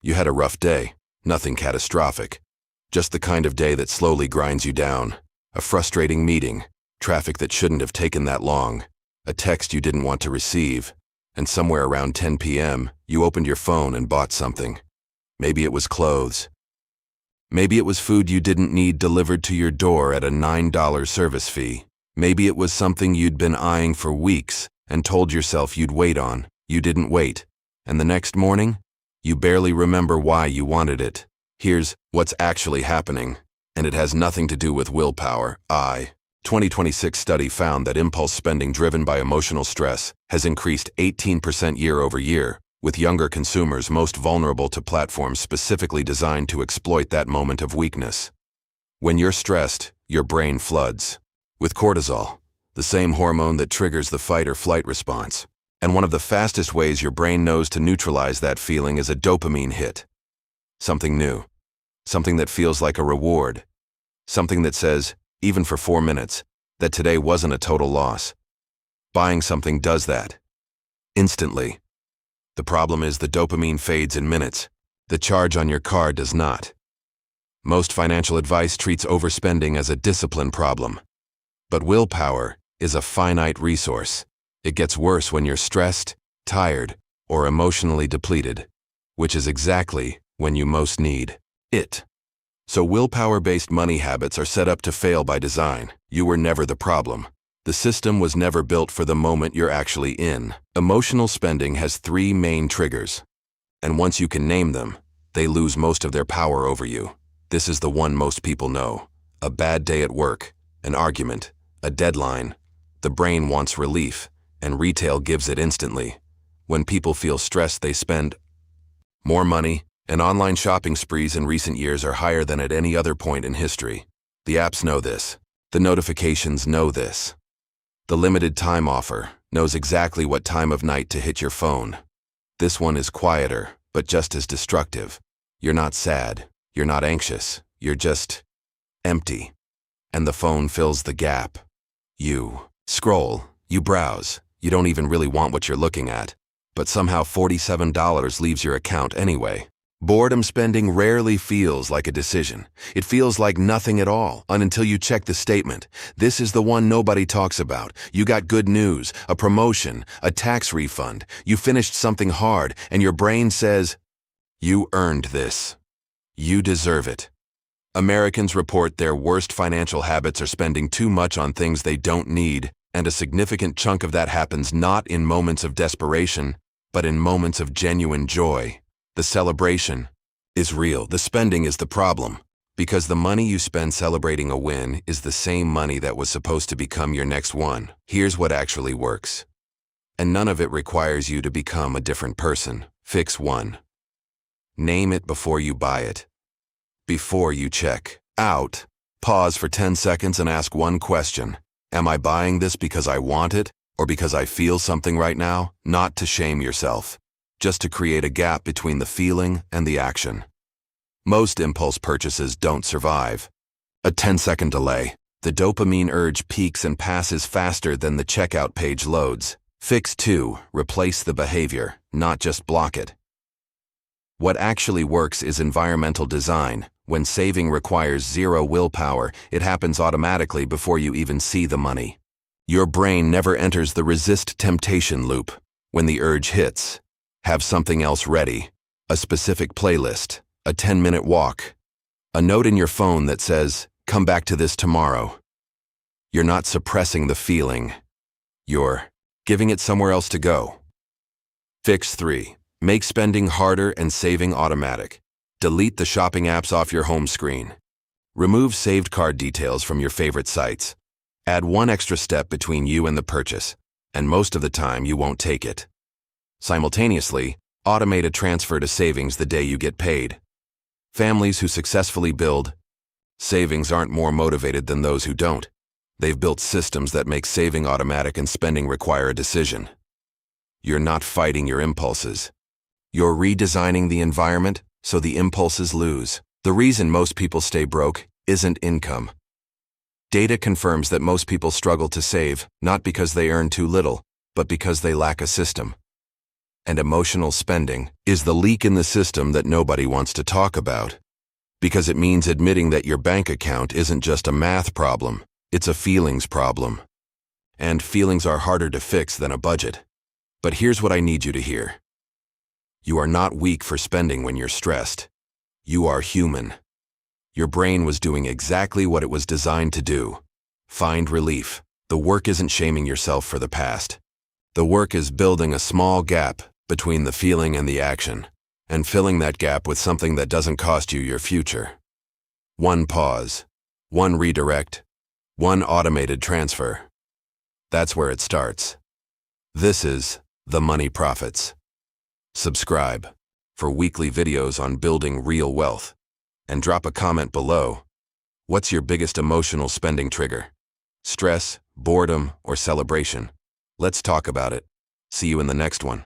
You had a rough day, nothing catastrophic. Just the kind of day that slowly grinds you down. A frustrating meeting, traffic that shouldn't have taken that long, a text you didn't want to receive, and somewhere around 10 p.m., you opened your phone and bought something. Maybe it was clothes. Maybe it was food you didn't need delivered to your door at a $9 service fee. Maybe it was something you'd been eyeing for weeks and told yourself you'd wait on. You didn't wait. And the next morning, you barely remember why you wanted it. Here's what's actually happening, and it has nothing to do with willpower. 2026 study found that impulse spending driven by emotional stress has increased 18% year over year, with younger consumers most vulnerable to platforms specifically designed to exploit that moment of weakness. When you're stressed, your brain floods with cortisol, the same hormone that triggers the fight or flight response. And one of the fastest ways your brain knows to neutralize that feeling is a dopamine hit. Something new. Something that feels like a reward. Something that says, even for 4 minutes, that today wasn't a total loss. Buying something does that. Instantly. The problem is the dopamine fades in minutes. The charge on your card does not. Most financial advice treats overspending as a discipline problem. But willpower is a finite resource. It gets worse when you're stressed, tired, or emotionally depleted, which is exactly when you most need it. So willpower-based money habits are set up to fail by design. You were never the problem. The system was never built for the moment you're actually in. Emotional spending has 3 main triggers, and once you can name them, they lose most of their power over you. This is the one most people know. A bad day at work, an argument, a deadline. The brain wants relief, and retail gives it instantly. When people feel stressed, they spend more money, and online shopping sprees in recent years are higher than at any other point in history. The apps know this. The notifications know this. The limited time offer knows exactly what time of night to hit your phone. This one is quieter, but just as destructive. You're not sad. You're not anxious. You're just empty. And the phone fills the gap. You scroll. You browse. You don't even really want what you're looking at. But somehow $47 leaves your account anyway. Boredom spending rarely feels like a decision. It feels like nothing at all, until you check the statement. This is the one nobody talks about. You got good news, a promotion, a tax refund. You finished something hard, and your brain says, you earned this. You deserve it. Americans report their worst financial habits are spending too much on things they don't need, and a significant chunk of that happens not in moments of desperation, but in moments of genuine joy. The celebration is real. The spending is the problem, because the money you spend celebrating a win is the same money that was supposed to become your next one. Here's what actually works. And none of it requires you to become a different person. Fix 1. Name it before you buy it. Before you check out, pause for 10 seconds and ask one question. Am I buying this because I want it, or because I feel something right now? Not to shame yourself, just to create a gap between the feeling and the action. Most impulse purchases don't survive. A 10-second delay. The dopamine urge peaks and passes faster than the checkout page loads. Fix 2. Replace the behavior, not just block it. What actually works is environmental design. When saving requires 0 willpower, it happens automatically before you even see the money. Your brain never enters the resist temptation loop. When the urge hits, have something else ready. A specific playlist, a 10-minute walk, a note in your phone that says, come back to this tomorrow. You're not suppressing the feeling. You're giving it somewhere else to go. Fix 3. Make spending harder and saving automatic. Delete the shopping apps off your home screen. Remove saved card details from your favorite sites. Add 1 extra step between you and the purchase, and most of the time you won't take it. Simultaneously, automate a transfer to savings the day you get paid. Families who successfully build savings aren't more motivated than those who don't. They've built systems that make saving automatic and spending require a decision. You're not fighting your impulses. You're redesigning the environment so the impulses lose. The reason most people stay broke isn't income. Data confirms that most people struggle to save, not because they earn too little, but because they lack a system. And emotional spending is the leak in the system that nobody wants to talk about. Because it means admitting that your bank account isn't just a math problem, it's a feelings problem. And feelings are harder to fix than a budget. But here's what I need you to hear. You are not weak for spending when you're stressed. You are human. Your brain was doing exactly what it was designed to do. Find relief. The work isn't shaming yourself for the past. The work is building a small gap between the feeling and the action, and filling that gap with something that doesn't cost you your future. One pause, one redirect, one automated transfer. That's where it starts. This is The Money Profits. Subscribe for weekly videos on building real wealth. And drop a comment below. What's your biggest emotional spending trigger? Stress, boredom, or celebration? Let's talk about it. See you in the next one.